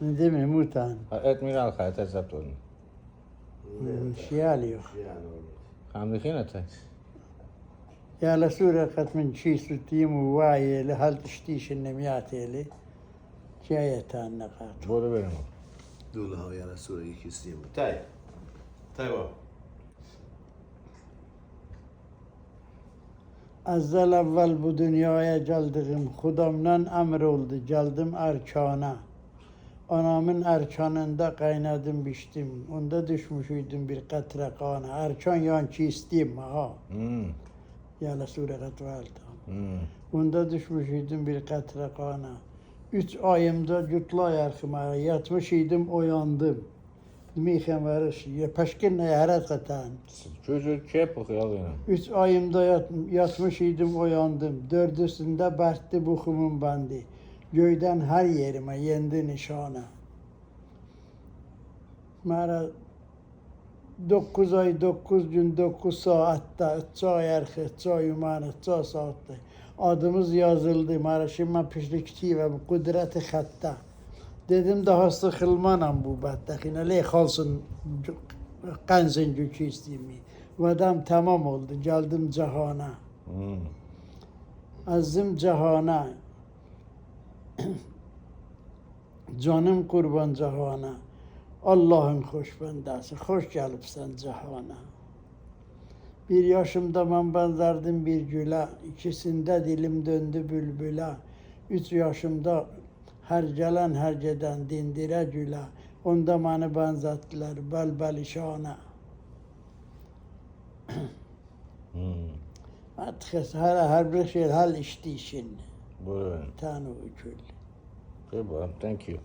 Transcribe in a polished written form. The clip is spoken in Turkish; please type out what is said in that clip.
Değil mi Mutan? Admiral Kayta Zapton. Şiali yok. Kamdikhinata. يا لسورة قد من شي ستيم وواي لهل تشتيش النميات يلي جاية النقاط Böyle benim. Dula ha yana sonra ikisiyim. Tay. Tay baba. Azzel evvel bu dünyaya geldiğim Hudamdan emr oldu geldim erkana. Anamın erkanında kaynadım biçtim. Onda düşmüşüydüm bir katre kana. Erkan yan ki isteyim ha. Ya Resulü Katval'da. Onda düşmüşüydüm bir katre kana. 3 ayımda cutla yarkıma yatmışydım uyandım. Meyhem varış ya peşkin yarat katan. Çocuk çep okuyalım. 3 ayımda yatmışydım uyandım. Dördüsünde bertti bukumun bandı. Göyden her yerime yendi nişana. Mara 9 ay 9 gün 9 saatte 3 yarkı 3 yumanı 3 saatte. Adımız yazıldı. Mara şimdi pişlikti ve bu kudreti hatta. Dedim daha sıkılmanam bu battakine. Le kalsın kanzın gücü isteyimi. Vadam tamam oldu. Geldim cihana. Azim cihana. Canım kurban cihana. Allah'ın hoş bendesi. Hoş gelipsen cihana. Bir yaşımda ben benzerdim bir güle. İkisinde dilim döndü bülbüle. 3 yaşımda her gelen her giden dindire güle. Onda beni benzettiler belbelişana. Artık her bir şey hal içti şimdi. Böyle benim. Tanrı kül. Okay, Bob. Thank you.